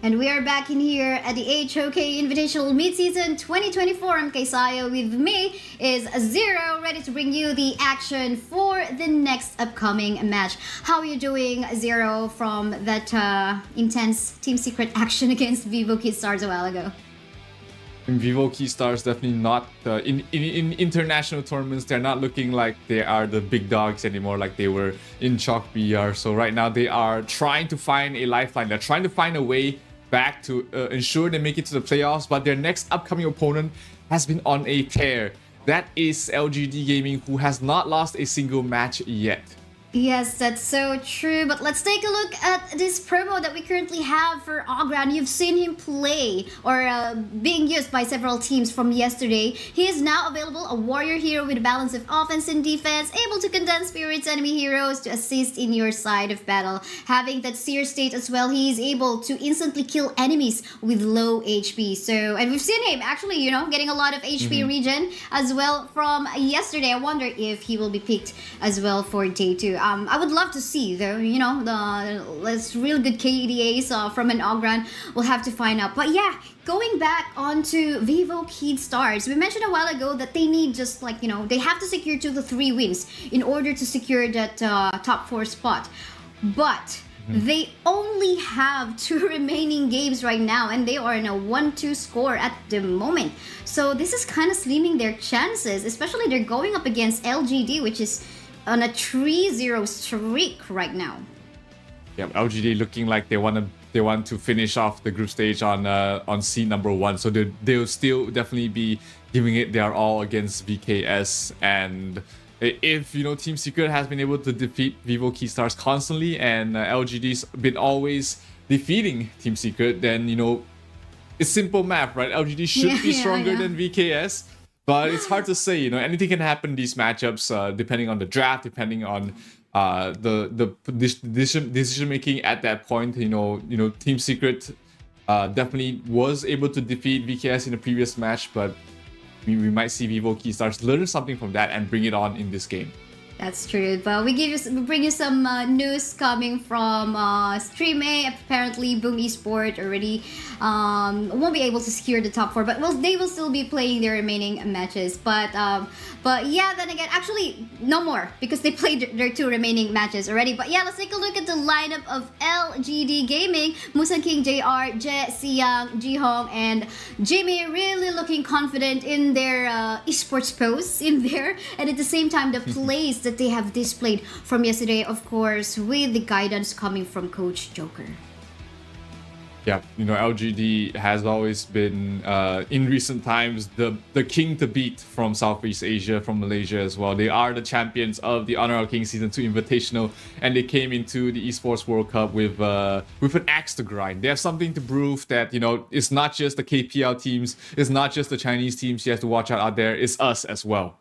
And we are back in here at the HoK Invitational Midseason 2024. I'm Kaisayo. With me is Zero, ready to bring you the action for the next upcoming match. How are you doing, Zero, from that intense Team Secret action against Vivo Stars a while ago? In Vivo Stars, definitely not. In international tournaments, they're not looking like they are the big dogs anymore like they were in HoK BR. So right now they are trying to find a lifeline. They're trying to find a way back to ensure they make it to the playoffs. But their next upcoming opponent has been on a tear. That is LGD Gaming, who has not lost a single match yet. Yes, that's so true. But let's take a look at this promo that we currently have for Ogran. You've seen him play or being used by several teams from yesterday. He is now available, a warrior hero with a balance of offense and defense, able to condense spirits enemy heroes to assist in your side of battle. Having that seer state as well, he is able to instantly kill enemies with low HP. So, and we've seen him actually, you know, getting a lot of HP regen as well from yesterday. I wonder if he will be picked as well for day 2. I would love to see though, you know, the real good KDAs from an Ogran. We'll have to find out. But yeah, going back onto Vivo Stars, we mentioned a while ago that they need just like, you know, they have to secure 2 to 3 wins in order to secure that top 4 spot. But they only have 2 remaining games right now, and they are in a 1-2 score at the moment. So this is kind of slimming their chances, especially they're going up against LGD, which is on a 3-0 streak right now. Yeah, LGD looking like they want to finish off the group stage on seed number 1. So they'll still definitely be giving it their all against VKS. And if, you know, Team Secret has been able to defeat Vivo Stars constantly, and LGD's been always defeating Team Secret, then, you know, it's simple math, right? LGD should be stronger than VKS. But it's hard to say, you know, anything can happen in these matchups, depending on the draft, depending on the decision making at that point. You know, Team Secret definitely was able to defeat VKS in the previous match, but we might see Vivo Stars learn something from that and bring it on in this game. That's true, but we bring you some news coming from Stream A. Apparently, Boom Esports already won't be able to secure the top 4, but they will still be playing their remaining matches. But yeah, then again, actually no more because they played their 2 remaining matches already. But yeah, let's take a look at the lineup of LGD Gaming. Musan King, JR, Je, Siyang, Jihong, and Jimmy really looking confident in their esports posts in there, and at the same time the plays that they have displayed from yesterday, of course, with the guidance coming from Coach Joker. Yeah, you know, LGD has always been, in recent times, the king to beat from Southeast Asia, from Malaysia as well. They are the champions of the Honor of King Season 2 Invitational, and they came into the Esports World Cup with an axe to grind. They have something to prove that, you know, it's not just the KPL teams, it's not just the Chinese teams you have to watch out there, it's us as well.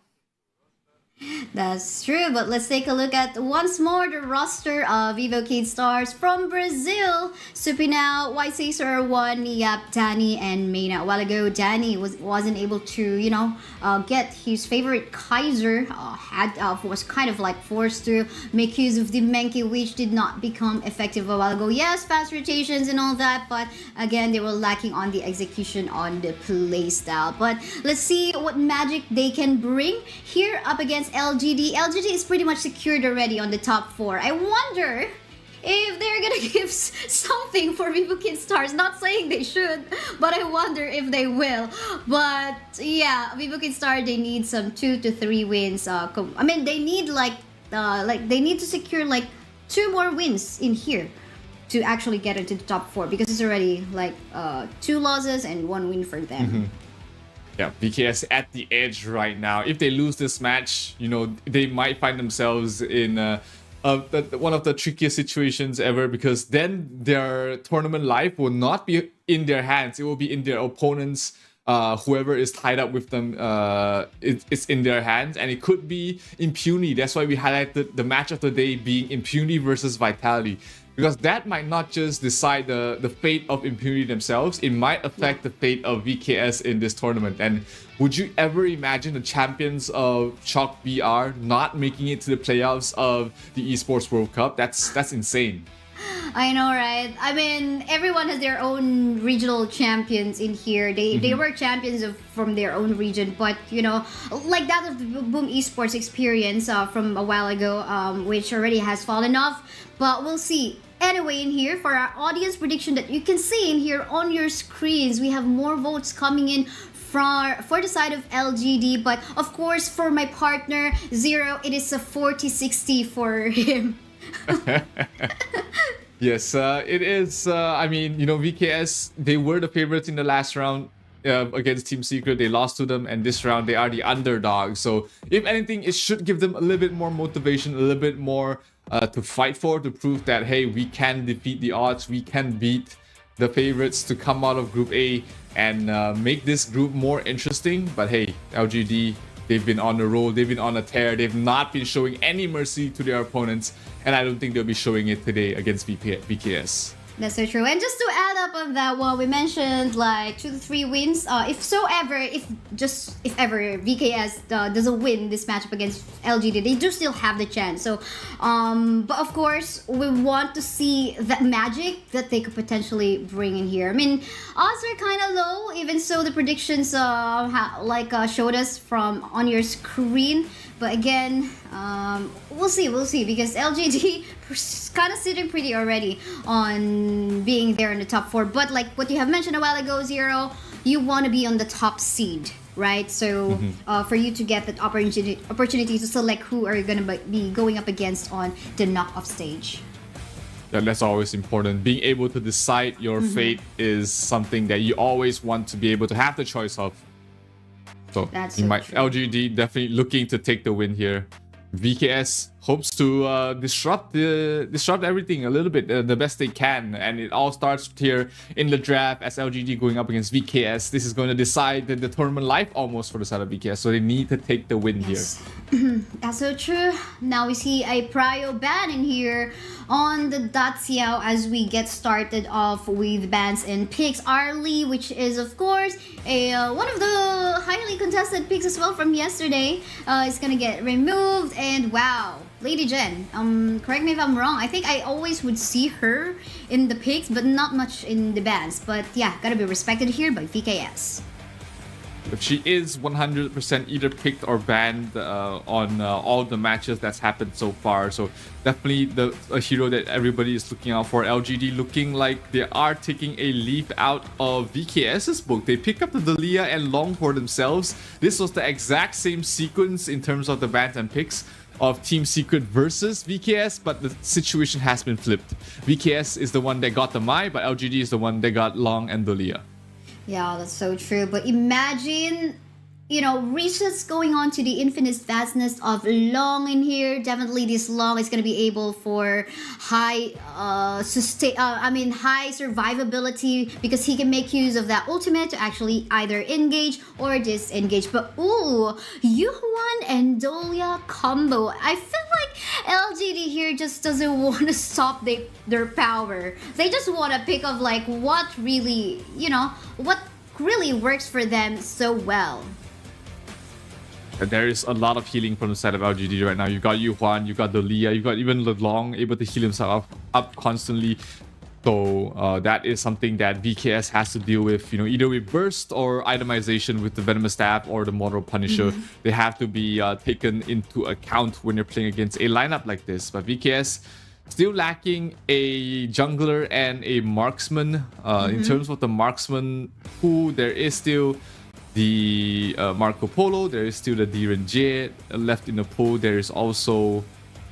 That's true, but let's take a look at once more the roster of Vivo Stars from Brazil. Supinao, White Caesar, One, Yap, Danny, and Mayna. A while ago, Danny wasn't able to, you know, get his favorite Kaiser. Was kind of like forced to make use of the Menki, which did not become effective a while ago. Yes, fast rotations and all that, but again, they were lacking on the execution on the play style. But let's see what magic they can bring here up against LGD. LGD is pretty much secured already on the top 4. I wonder if they're gonna give something for Vivo Stars. Not saying they should, but I wonder if they will. But yeah, Vivo Stars, they need some 2 to 3 wins. I mean, they need they need to secure like 2 more wins in here to actually get into the top 4, because it's already like 2 losses and 1 win for them. Yeah, VKS at the edge right now. If they lose this match, you know, they might find themselves in one of the trickiest situations ever, because then their tournament life will not be in their hands. It will be in their opponents. Whoever is tied up with them, it's in their hands, and it could be Impunity. That's why we highlighted the match of the day being Impunity versus Vitality, because that might not just decide the fate of Impunity themselves, it might affect the fate of VKS in this tournament. And would you ever imagine the champions of HoK BR not making it to the playoffs of the Esports World Cup? That's insane. I know, right? I mean, everyone has their own regional champions in here. They were champions from their own region, but like that of the Boom Esports experience from a while ago, which already has fallen off. But we'll see. Anyway, in here for our audience prediction that you can see in here on your screens, we have more votes coming in for the side of LGD, but of course for my partner Zero, it is a 40-60 for him. Yes, it is. I mean, VKS, they were the favorites in the last round against Team Secret. They lost to them, and this round they are the underdog. So, if anything, it should give them a little bit more motivation, a little bit more to fight for, to prove that, hey, we can defeat the odds, we can beat the favorites to come out of Group A and make this group more interesting. But hey, LGD, they've been on the roll, they've been on a tear, they've not been showing any mercy to their opponents, and I don't think they'll be showing it today against VKS. That's so true. And just to add up on that one, we mentioned like 2 to 3 wins. If ever VKS doesn't win this matchup against LGD, they do still have the chance. So, but of course, we want to see that magic that they could potentially bring in here. I mean, odds are kind of low. Even so, the predictions showed us from on your screen. But again, we'll see because LGD is kind of sitting pretty already on being there in the top 4. But like what you have mentioned a while ago, Zero, you want to be on the top seed, right? So for you to get that opportunity to select who are you going to be going up against on the knockoff stage. Yeah, that's always important. Being able to decide your fate is something that you always want to be able to have the choice of. So that's you so might true. LGD definitely looking to take the win here. VKS hopes to disrupt everything a little bit the best they can, and it all starts here in the draft as LGD going up against VKS. This is going to decide the tournament life almost for the side of VKS, so they need to take the win here. That's so true. Now we see a prio ban in here on the Daciao as we get started off with bans and picks. Arlie, which is of course one of the highly contested picks as well from yesterday, is gonna get removed. And wow, Lady Jen, correct me if I'm wrong, I think I always would see her in the picks but not much in the bans. But yeah, gotta be respected here by VKS. But she is 100% either picked or banned on all the matches that's happened so far. So definitely a hero that everybody is looking out for. LGD looking like they are taking a leaf out of VKS's book. They pick up the Dalia and Long for themselves. This was the exact same sequence in terms of the bans and picks of Team Secret versus VKS, but the situation has been flipped. VKS is the one that got the Mai, but LGD is the one that got Long and Dalia. Yeah, that's so true. But imagine, reaches going on to the infinite vastness of Long in here. Definitely this Long is going to be able for high high survivability, because he can make use of that ultimate to actually either engage or disengage. But ooh, Yuhuan and Dolia combo. I feel like LGD here just doesn't want to stop their power. They just want to pick up like what really works for them so well. There is a lot of healing from the side of LGD right now. You got Yuhuan, you got Dalia, you got even Long able to heal himself up constantly. So that is something that VKS has to deal with, either with burst or itemization with the Venomous Staff or the Mortal Punisher. They have to be taken into account when you're playing against a lineup like this. But VKS still lacking a jungler and a marksman. In terms of the marksman pool, there is still the Marco Polo, there is still the Diren Jade left in the pool. There is also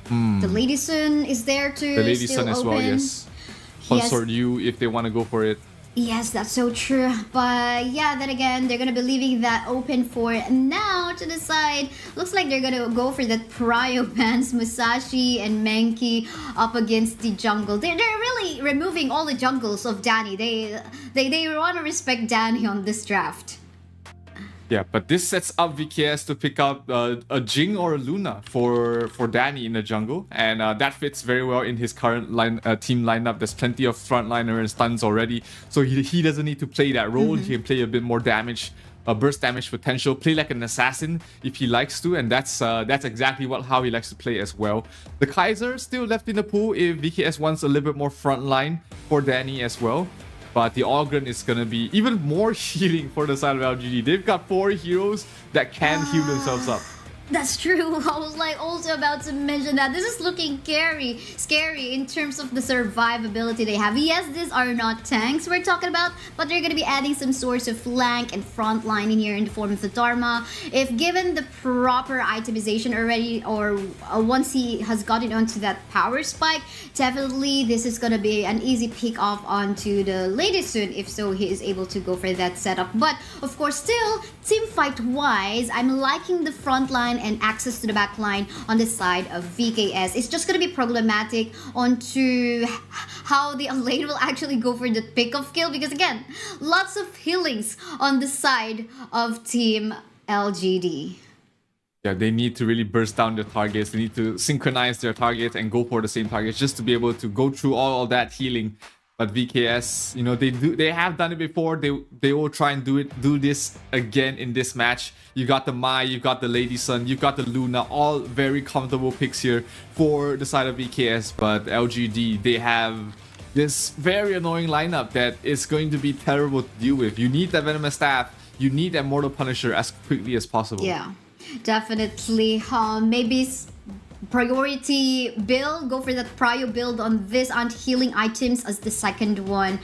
the Lady Sun is there too. The Lady still Sun as open. well, yes. Consort U if they want to go for it. Yes, that's so true. But yeah, then again, they're gonna be leaving that open for now to decide. Looks like they're gonna go for that prio bans, Musashi and Menki up against the jungle. They're really removing all the jungles of Danny. They want to respect Danny on this draft. Yeah, but this sets up VKS to pick up a Jing or a Luna for Danny in the jungle, and that fits very well in his current team lineup. There's plenty of frontliner and stuns already, so he doesn't need to play that role. He can play a bit more damage, burst damage potential, play like an assassin if he likes to, and that's exactly how he likes to play as well. The Kaiser still left in the pool if VKS wants a little bit more frontline for Danny as well. But the Ogren is going to be even more healing for the side of LGD. They've got 4 heroes that can heal themselves up. That's true. I was like also about to mention that this is looking scary in terms of the survivability they have. Yes, these are not tanks we're talking about, but they're going to be adding some sorts of flank and front line in here in the form of the Dharma. If given the proper itemization already, or once he has gotten onto that power spike, definitely this is going to be an easy pick off onto the latest soon, if so he is able to go for that setup. But of course, still team fight wise, I'm liking the front line and access to the back line on the side of VKS. It's just going to be problematic onto how the lane will actually go for the pick of kill, because again, lots of healings on the side of team LGD. Yeah, they need to really burst down their targets. They need to synchronize their targets and go for the same targets just to be able to go through all that healing. But VKS, you know, they have done it before. They will try and do this again in this match. You got the Mai, you've got the Lady Sun, you've got the Luna, all very comfortable picks here for the side of VKS. But LGD, they have this very annoying lineup that is going to be terrible to deal with. You need that Venomous Staff, you need that Mortal Punisher as quickly as possible. Yeah, definitely. Maybe priority build, go for that prio build on this anti-healing items as the second one,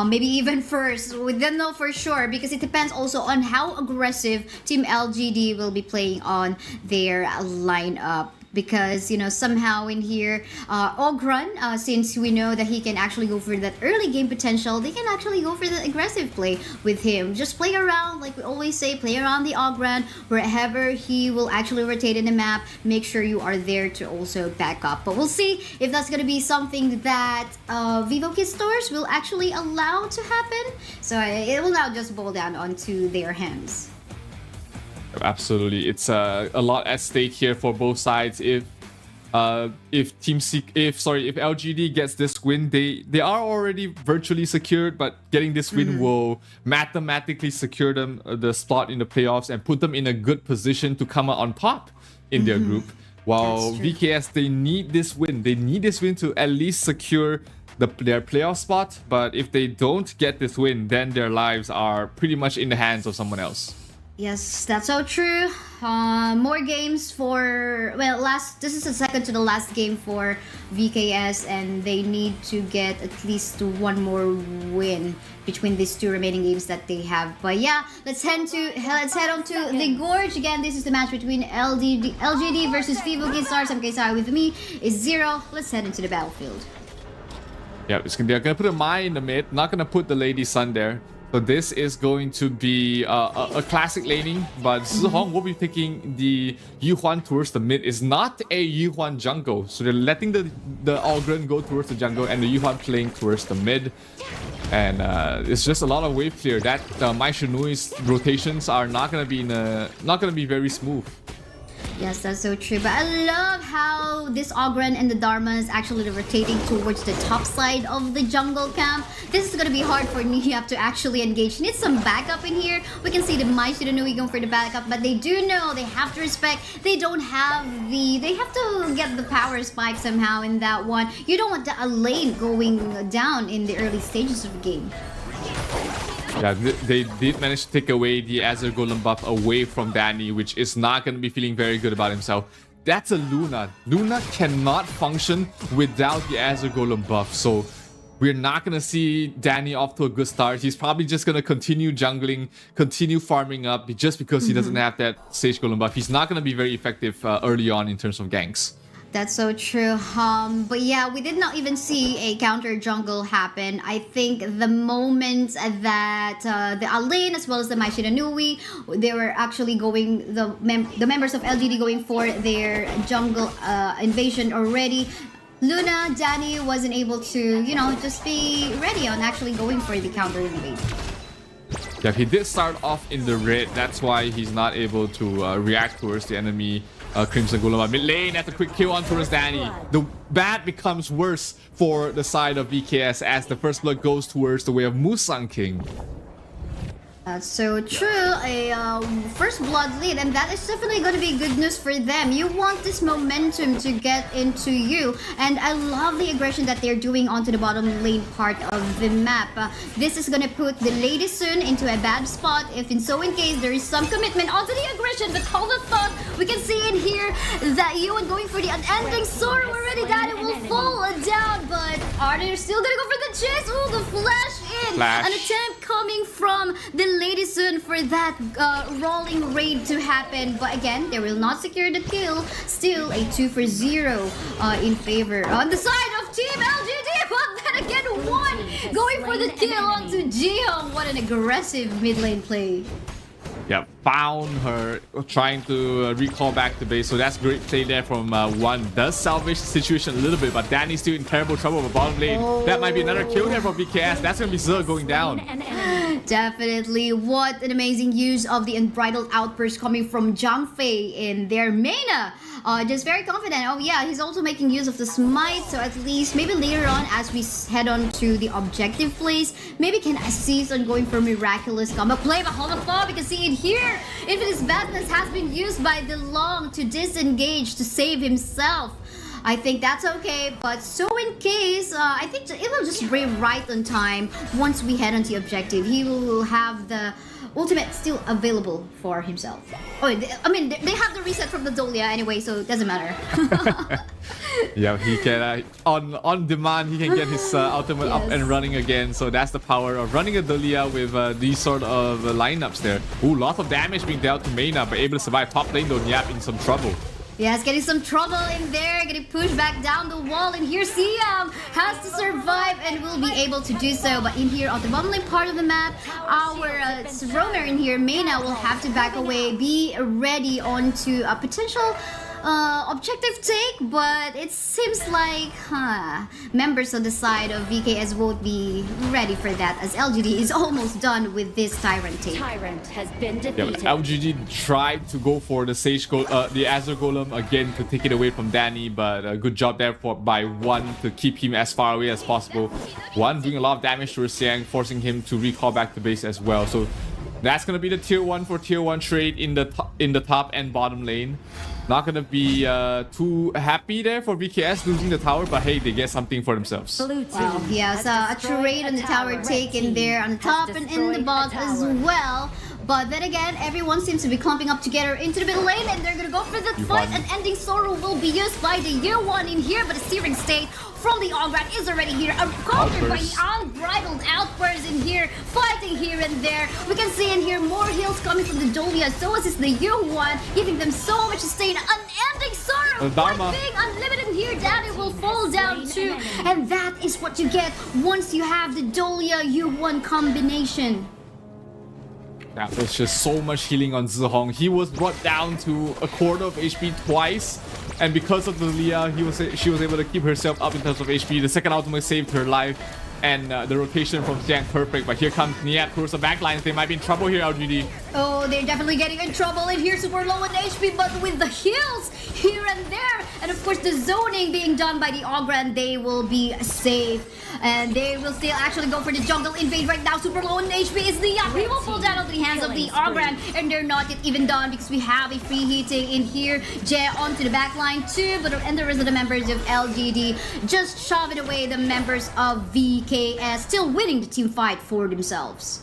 maybe even first. We don't know for sure, because it depends also on how aggressive team LGD will be playing on their lineup. Because, you know, somehow in here, Ogran, since we know that he can actually go for that early game potential, they can actually go for the aggressive play with him. Just play around, like we always say, play around the Ogran. Wherever he will actually rotate in the map, make sure you are there to also back up. But we'll see if that's going to be something that Vivo Kid stores will actually allow to happen. So it will now just boil down onto their hands. Absolutely, it's a lot at stake here for both sides. If LGD gets this win, they are already virtually secured, but getting this win will mathematically secure them the spot in the playoffs and put them in a good position to come out on top in their group. While VKS, they need this win. They need this win to at least secure their playoff spot. But if they don't get this win, then their lives are pretty much in the hands of someone else. Yes, that's so true. More games for, well, this is the second to the last game for VKS, and they need to get at least one more win between these 2 remaining games that they have. But yeah, let's head on to the Gorge. Again, this is the match between LGD versus Vivo Kid Stars. I'm Kaysai, with me is Zero. Let's head into the battlefield. Yeah, they're gonna put a Mai in the mid, not gonna put the Lady Sun there. So this is going to be a classic laning, but Zihong will be picking the Yuhuan towards the mid. It's not a Yuhuan jungle, so they're letting the Ogren go towards the jungle and the Yuhuan playing towards the mid. And it's just a lot of wave clear. That Mai Shinui's rotations are not gonna be very smooth. Yes, that's so true. But I love how this Ogren and the Dharma is actually rotating towards the top side of the jungle camp. This is going to be hard for Nihab to actually engage. Need some backup in here. We can see the Mai Shiranui going for the backup, but they do know they have to respect. They don't have they have to get the power spike somehow in that one. You don't want a lane going down in the early stages of the game. Yeah, they did manage to take away the Azure Golem buff away from Danny, which is not going to be feeling very good about himself. That's a Luna. Luna cannot function without the Azure Golem buff, so we're not going to see Danny off to a good start. He's probably just going to continue jungling, continue farming up just because he doesn't have that Sage Golem buff. He's not going to be very effective early on in terms of ganks. That's so true. But yeah, we did not even see a counter jungle happen. I think the moment that the Alain as well as the Mai Shiranui, they were actually going, the members of LGD going for their jungle invasion already. Luna, Danny wasn't able to, you know, just be ready on actually going for the counter invasion. Yeah, he did start off in the red. That's why he's not able to react towards the enemy Crimson Golem. Mid lane at the quick kill on towards Danny. The bad becomes worse for the side of VKS as the first blood goes towards the way of Musang King. That's so true. A first blood lead, and that is definitely going to be good news for them. You want this momentum to get into you, and I love the aggression that they're doing onto the bottom lane part of the map. This is going to put the Lady Sun into a bad spot if in case there is some commitment onto the aggression. But hold the thought, we can see in here that Yuan going for the unending sword already. That it will fall down, but are they still going to go for the chase? Oh, the flash in! Flash. An attempt coming from the Lady Sun for that rolling raid to happen, but again they will not secure the kill. Still a 2-for-0 in favor on the side of Team LGD, but then again one going for the kill onto Jiyoung. What an aggressive mid lane play. Yeah, found her trying to recall back the base. So that's great play there from One. Does salvage the situation a little bit, but Danny's still in terrible trouble with bottom lane. Oh. That might be another kill there from VKS. That's going to be Zerg going down. Definitely. What an amazing use of the unbridled outburst coming from Zhang Fei in their Mena. Just very confident. Oh yeah, he's also making use of the smite, so at least maybe later on as we head on to the objective plays, maybe can assist on going for miraculous combo play. But hold on, we can see it here. Infinite's Badness has been used by the Long to disengage to save himself. I think that's okay, but so in case, I think it will just be right on time once we head on to objective. He will have the ultimate still available for himself. Oh, I mean, they have the reset from the Dolia anyway, so it doesn't matter. Yeah, he can on demand. He can get his ultimate up and running again. So that's the power of running a Dolia with these sort of lineups there. Ooh, lots of damage being dealt to Mena, but able to survive top lane. Though Nyap in some trouble. Yes, getting some trouble in there, getting pushed back down the wall, and here Siam has to survive and will be able to do so. But in here on the bottom lane part of the map, our roamer in here, Mena, will have to back away, be ready onto a potential objective take, but it seems like members on the side of VKS won't be ready for that, as LGD is almost done with this Tyrant take. Tyrant has been defeated. Yeah, but LGD tried to go for the the Azure Golem again to take it away from Danny, but a good job there by One to keep him as far away as possible. One doing a lot of damage to Siang, forcing him to recall back to base as well. So that's gonna be the tier 1 for tier 1 trade in the top and bottom lane. Not gonna be too happy there for VKS losing the tower, but hey, they get something for themselves. Wow, yes, a trade on the tower taken there on the top and in the bot as well. But then again, everyone seems to be clumping up together into the middle lane, and they're gonna go for the fight. An ending sorrow will be used by the year 1 in here, but a searing state from the Ogran is already here. Countered by the unbridled outbursts in here, fighting here and there. We can see in here more heals coming from the Dolia, so is the year 1, giving them so much sustain. Unending sorrow, being unlimited in here. Daddy will fall down too, and that is what you get once you have the Dolia U1 combination. That was just so much healing on Zihong. He was brought down to a quarter of HP twice, and because of the Leah, she was able to keep herself up in terms of HP. The second ultimate saved her life, and the rotation from Jiang perfect. But here comes Niat towards the backlines. They might be in trouble here, LGD. Oh, they're definitely getting in trouble in here, super low on HP, but with the heals here and there, and of course the zoning being done by the Ogran, they will be safe. And they will still actually go for the jungle invade right now. Super low on HP is the He will fall down onto the hands of the Ogran, and they're not yet even done because we have a free hitting in here. Jay onto the back line too, but and the rest of the members of LGD just shoving away the members of VKS, still winning the team fight for themselves.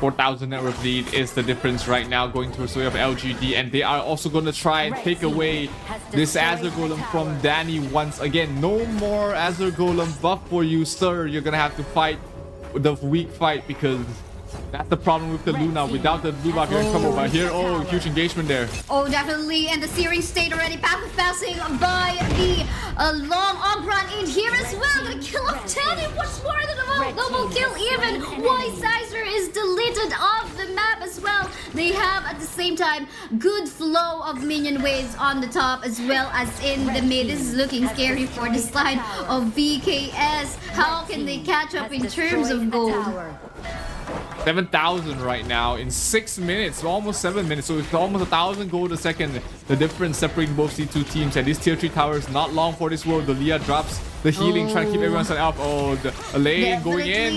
4,000 network lead is the difference right now going towards the way of LGD, and they are also going to try and take away this Azure Golem from Danny once again. No more Azure Golem buff for you, sir. You're going to have to fight the weak fight because that's the problem with the Luna. Without the blue buff, you're in trouble. But here, huge engagement there. Oh, definitely. And the searing state already passing by the long Ogran in here as well. Gonna kill off 10. What's more than a double kill even. Why Sizer is deleted off the map as well. They have at the same time good flow of minion waves on the top as well as in the mid. This is looking scary for the side of VKS. How can they catch up in terms of gold? 7,000 right now in 6 minutes, almost 7 minutes. So it's almost 1,000 gold a second. The difference separating both these two teams. And this tier 3 tower is not long for this world. The Leah drops the healing, trying to keep everyone set up. Oh, the Elaine going in.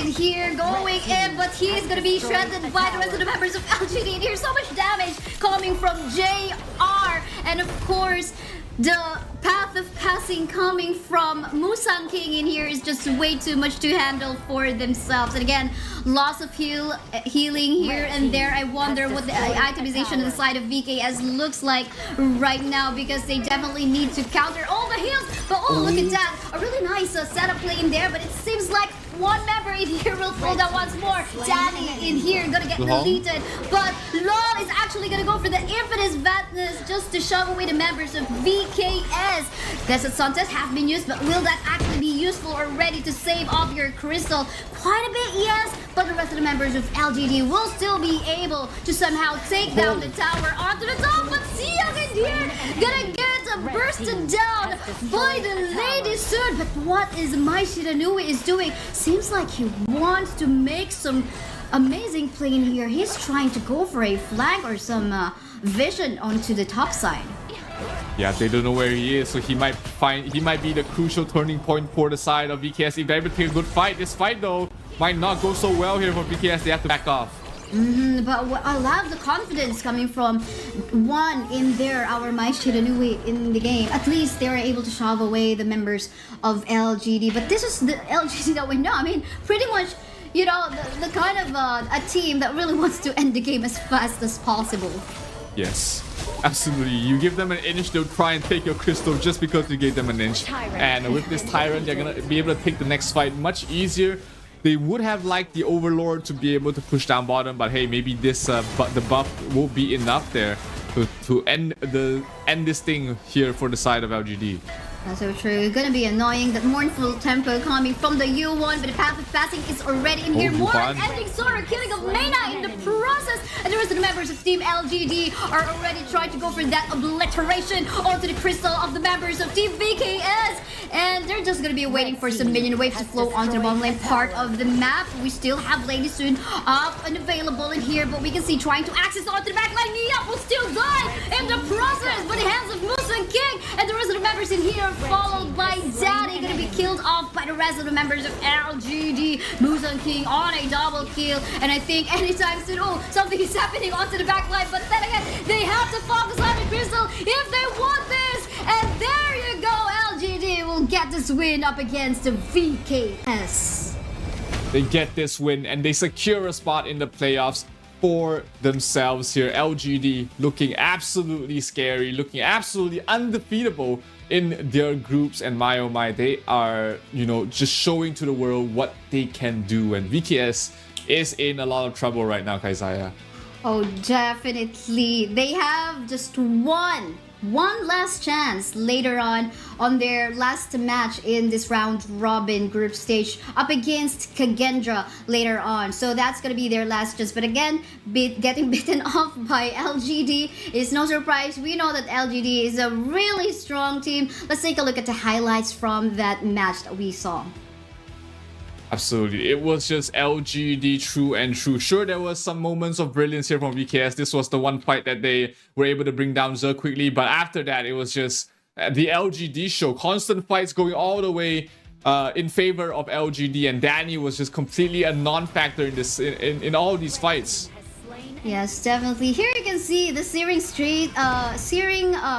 Here, going in, but he is gonna be shredded by the rest of the members of LGD. And here's so much damage coming from JR, and of course, the path of passing coming from Musang King in here is just way too much to handle for themselves. And again, loss of healing here and there. I wonder what the itemization inside of VKS looks like right now, because they definitely need to counter all the heals. But oh, look at that. A really nice setup play in there, but it seems like one member in here will fall down once more. Danny in here gonna get deleted, but LOL is actually gonna go for the Infinite Madness just to shove away the members of VKS. Desert Suntest have been used, but will that actually be useful or ready to save off your crystal? Quite a bit, yes, but the rest of the members of LGD will still be able to somehow take down the tower onto the top. But Siang in here gonna get bursted down by the Lady soon. But what is My Shiranui is doing? Seems like he wants to make some amazing play in here. He's trying to go for a flank or some vision onto the top side. Yeah, they don't know where he is, so he might be the crucial turning point for the side of VKS. If they're able to take a good fight, this fight though might not go so well here for VKS. They have to back off. But I love the confidence coming from one in there, our Mai Shiranui in the game. At least they were able to shove away the members of LGD. But this is the LGD that we know. I mean, pretty much, you know, the kind of a team that really wants to end the game as fast as possible. Yes, absolutely. You give them an inch, they'll try and take your crystal just because you gave them an inch. And with this Tyrant, they're gonna be able to take the next fight much easier. They would have liked the Overlord to be able to push down bottom, but hey, maybe this the buff will be enough there to end this thing here for the side of LGD. That's so true. It's gonna be annoying, that mournful tempo coming from the U1, but the path of passing is already in here. More ending Sora, killing of Mena in the process, and the rest of the members of Team LGD are already trying to go for that obliteration onto the crystal of the members of Team VKS, and they're just gonna be waiting for some minion waves to flow onto the bottom lane part of the map. We still have Lady Soon up and available in here, but we can see trying to access onto the back line. Niap will still die in the process by the hands of Musa and King, and the rest of the members in here followed by Daddy, gonna be killed off by the rest of the members of LGD. Musan King on a double kill, and I think anytime soon, oh, something is happening onto the back line, but then again, they have to focus on the crystal if they want this, and there you go, LGD will get this win up against the VKS. They get this win, and they secure a spot in the playoffs for themselves here. LGD looking absolutely scary, looking absolutely undefeatable in their groups, and my oh my, they are, you know, just showing to the world what they can do, and VKS is in a lot of trouble right now, Kaizaya. Oh, definitely. They have just one last chance later on their last match in this round robin group stage up against Kagendra later on. So that's gonna be their last chance. But again, getting bitten off by LGD is no surprise. We know that LGD is a really strong team. Let's take a look at the highlights from that match that we saw. Absolutely, it was just LGD true and true. Sure, there was some moments of brilliance here from VKS. This was the one fight that they were able to bring down Zer quickly, but after that, it was just the LGD show. Constant fights going all the way in favor of LGD, and Danny was just completely a non-factor in this in all of these fights. Yes, definitely. Here you can see the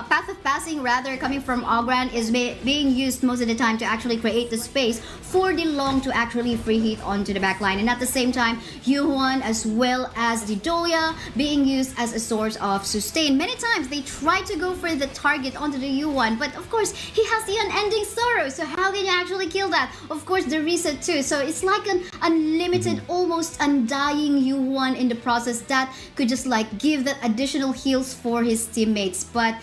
path of passing rather coming from Ogran is being used most of the time to actually create the space for the long to actually free hit onto the back line, and at the same time Yuan as well as the Doya being used as a source of sustain. Many times they try to go for the target onto the Yuan, but of course he has the unending sorrow, so how can you actually kill that? Of course the reset too, so it's like an unlimited, almost undying Yuan in the process that could just like give that additional heals for his teammates. But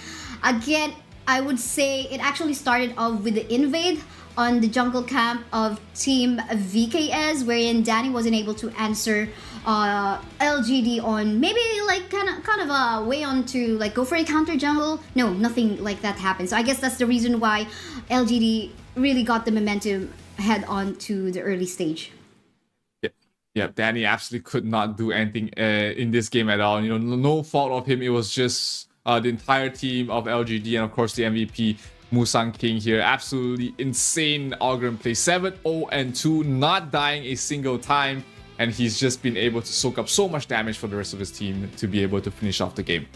again, I would say it actually started off with the invade on the jungle camp of Team VKS, wherein Danny wasn't able to answer LGD on maybe like kind of a way on to like go for a counter jungle. No, nothing like that happened. So I guess that's the reason why LGD really got the momentum head on to the early stage. Yeah, Danny absolutely could not do anything in this game at all. You know, no fault of him. It was just the entire team of LGD and of course the MVP Musang King here. Absolutely insane Ogren play. 7-0-2, not dying a single time, and he's just been able to soak up so much damage for the rest of his team to be able to finish off the game.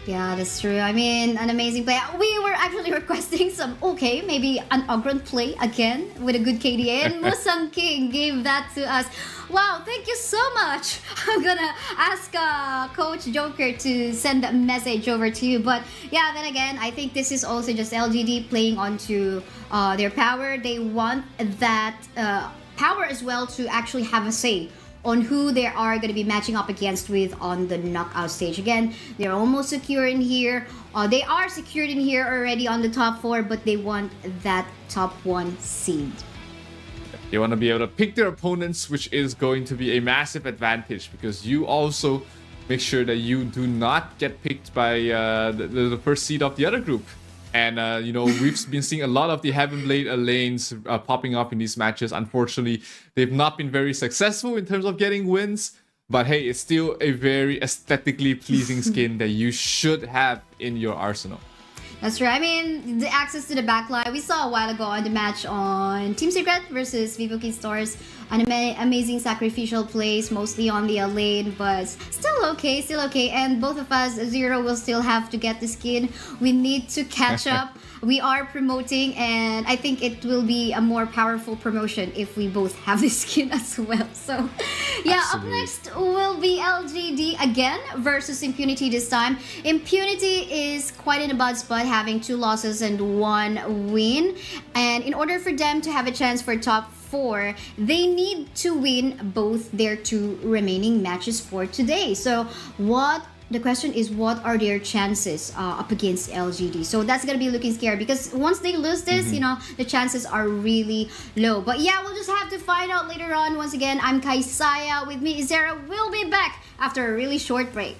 Yeah, that's true. I mean, an amazing play. We were actually requesting some, okay, maybe an Ogren play again with a good KDA. And Musang King gave that to us. Wow, thank you so much. I'm gonna ask Coach Joker to send a message over to you. But yeah, then again, I think this is also just LGD playing onto their power. They want that power as well to actually have a say on who they are going to be matching up against with on the knockout stage. Again, they're almost secure in here. They are secured in here already on the top 4, but they want that top 1 seed. They want to be able to pick their opponents, which is going to be a massive advantage because you also make sure that you do not get picked by the first seed of the other group. And, you know, we've been seeing a lot of the Heaven Blade lanes popping up in these matches. Unfortunately, they've not been very successful in terms of getting wins. But hey, it's still a very aesthetically pleasing skin that you should have in your arsenal. That's right. I mean, the access to the backline, we saw a while ago on the match on Team Secret versus Vivo Stars. An amazing sacrificial plays, mostly on the lane, but still okay, still okay. And both of us, Zero, will still have to get the skin. We need to catch up. We are promoting, and I think it will be a more powerful promotion if we both have the skin as well. So, yeah, Absolutely. Up next will be LGD again versus Impunity this time. Impunity is quite in a bad spot, having 2 losses and 1 win. And in order for them to have a chance for top 4, they need to win both their 2 remaining matches for today. So the question is, what are their chances up against LGD? So that's gonna be looking scary because once they lose this, you know, the chances are really low. But yeah, we'll just have to find out later on. Once again, I'm Kaisaya. With me, Zara will be back after a really short break.